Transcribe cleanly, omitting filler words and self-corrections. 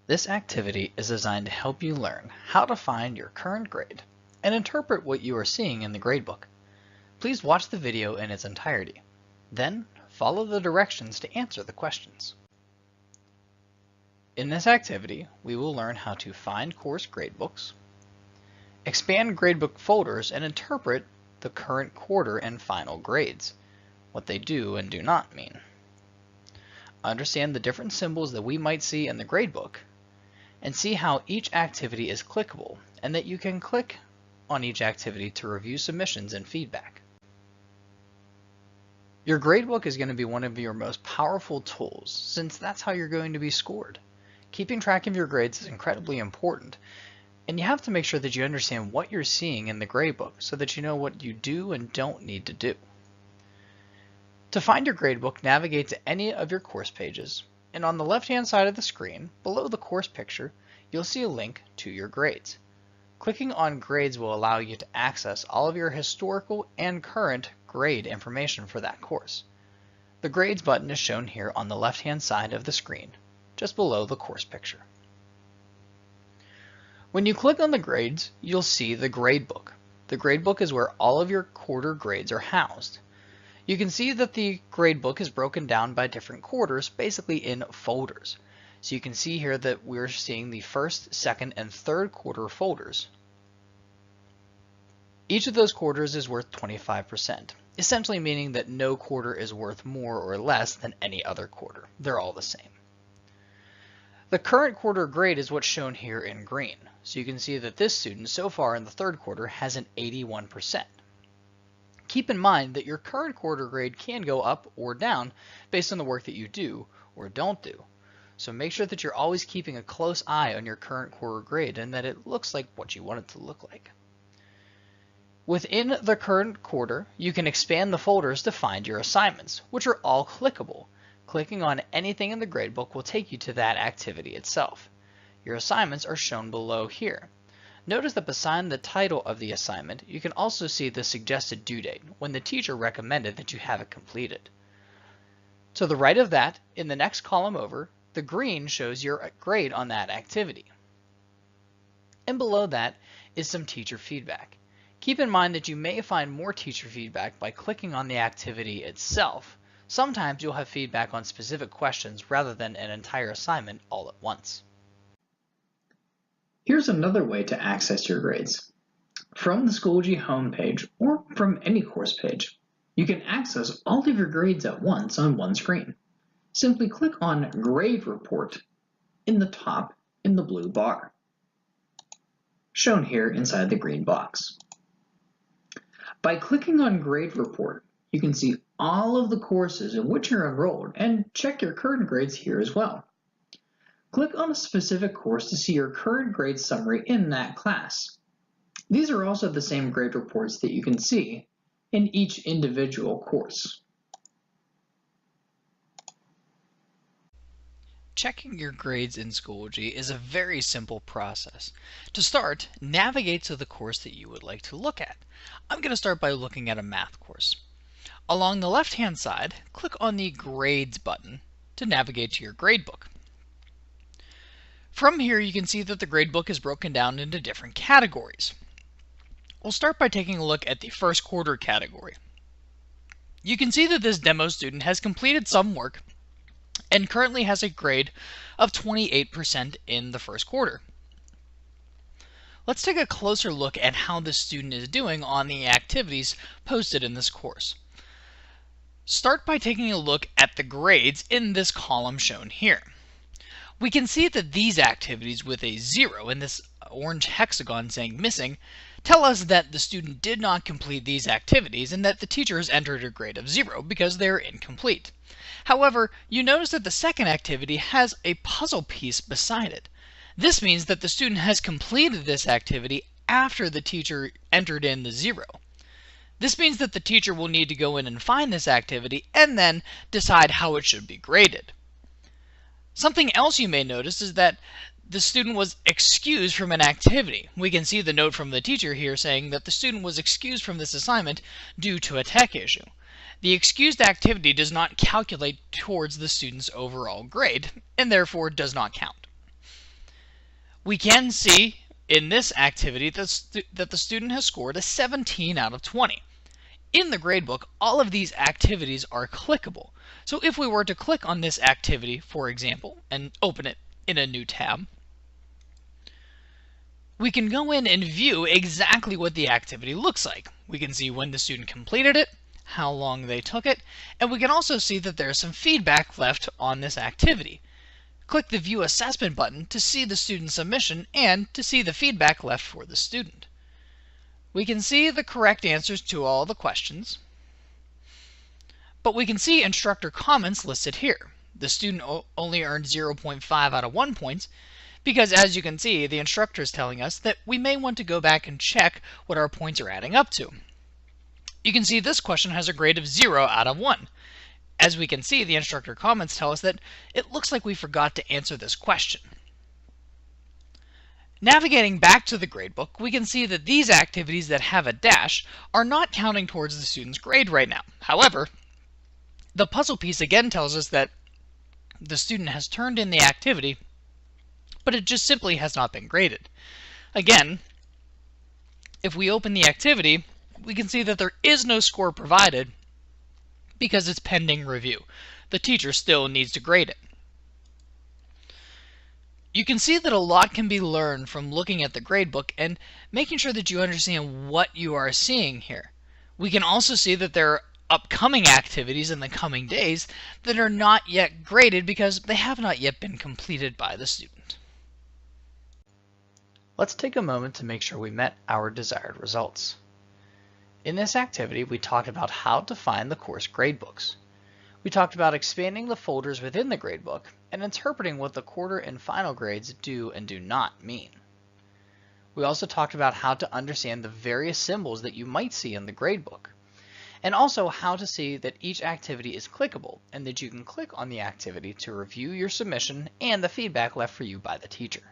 This activity is designed to help you learn how to find your current grade and interpret what you are seeing in the gradebook. Please watch the video in its entirety. Then, follow the directions to answer the questions. In this activity, we will learn how to find course gradebooks, expand gradebook folders, and interpret the current quarter and final grades, what they do and do not mean. Understand the different symbols that we might see in the gradebook, and see how each activity is clickable and that you can click on each activity to review submissions and feedback. Your gradebook is going to be one of your most powerful tools since that's how you're going to be scored. Keeping track of your grades is incredibly important, and you have to make sure that you understand what you're seeing in the gradebook so that you know what you do and don't need to do. To find your gradebook, navigate to any of your course pages, and on the left-hand side of the screen, below the course picture, you'll see a link to your grades. Clicking on Grades will allow you to access all of your historical and current grade information for that course. The Grades button is shown here on the left-hand side of the screen, just below the course picture. When you click on the grades, you'll see the Gradebook. The Gradebook is where all of your quarter grades are housed. You can see that the gradebook is broken down by different quarters, basically in folders. So you can see here that we're seeing the first, second, and third quarter folders. Each of those quarters is worth 25%, essentially meaning that no quarter is worth more or less than any other quarter. They're all the same. The current quarter grade is what's shown here in green. So you can see that this student so far in the third quarter has an 81%. Keep in mind that your current quarter grade can go up or down based on the work that you do or don't do. So make sure that you're always keeping a close eye on your current quarter grade and that it looks like what you want it to look like. Within the current quarter, you can expand the folders to find your assignments, which are all clickable. Clicking on anything in the gradebook will take you to that activity itself. Your assignments are shown below here. Notice that beside the title of the assignment, you can also see the suggested due date, when the teacher recommended that you have it completed. To the right of that, in the next column over, the green shows your grade on that activity. And below that is some teacher feedback. Keep in mind that you may find more teacher feedback by clicking on the activity itself. Sometimes you'll have feedback on specific questions rather than an entire assignment all at once. Here's another way to access your grades. From the Schoology homepage or from any course page, you can access all of your grades at once on one screen. Simply click on Grade Report in the top in the blue bar, shown here inside the green box. By clicking on Grade Report, you can see all of the courses in which you're enrolled and check your current grades here as well. Click on a specific course to see your current grade summary in that class. These are also the same grade reports that you can see in each individual course. Checking your grades in Schoology is a very simple process. To start, navigate to the course that you would like to look at. I'm going to start by looking at a math course. Along the left-hand side, click on the Grades button to navigate to your gradebook. From here, you can see that the gradebook is broken down into different categories. We'll start by taking a look at the first quarter category. You can see that this demo student has completed some work and currently has a grade of 28% in the first quarter. Let's take a closer look at how this student is doing on the activities posted in this course. Start by taking a look at the grades in this column shown here. We can see that these activities with a 0 in this orange hexagon saying missing tell us that the student did not complete these activities and that the teacher has entered a grade of 0 because they are incomplete. However, you notice that the second activity has a puzzle piece beside it. This means that the student has completed this activity after the teacher entered in the 0. This means that the teacher will need to go in and find this activity and then decide how it should be graded. Something else you may notice is that the student was excused from an activity. We can see the note from the teacher here saying that the student was excused from this assignment due to a tech issue. The excused activity does not calculate towards the student's overall grade and therefore does not count. We can see in this activity that the student has scored a 17 out of 20. In the gradebook, all of these activities are clickable. So if we were to click on this activity, for example, and open it in a new tab, we can go in and view exactly what the activity looks like. We can see when the student completed it, how long they took it, and we can also see that there's some feedback left on this activity. Click the View Assessment button to see the student submission and to see the feedback left for the student. We can see the correct answers to all the questions, but we can see instructor comments listed here. The student only earned 0.5 out of 1 points because, as you can see, the instructor is telling us that we may want to go back and check what our points are adding up to. You can see this question has a grade of 0 out of 1. As we can see, the instructor comments tell us that it looks like we forgot to answer this question. Navigating back to the gradebook, we can see that these activities that have a dash are not counting towards the student's grade right now. However, the puzzle piece again tells us that the student has turned in the activity, but it just simply has not been graded. Again, if we open the activity, we can see that there is no score provided because it's pending review. The teacher still needs to grade it. You can see that a lot can be learned from looking at the gradebook and making sure that you understand what you are seeing here. We can also see that there are upcoming activities in the coming days that are not yet graded because they have not yet been completed by the student. Let's take a moment to make sure we met our desired results. In this activity, we talked about how to find the course gradebooks. We talked about expanding the folders within the gradebook and interpreting what the quarter and final grades do and do not mean. We also talked about how to understand the various symbols that you might see in the gradebook, and also how to see that each activity is clickable and that you can click on the activity to review your submission and the feedback left for you by the teacher.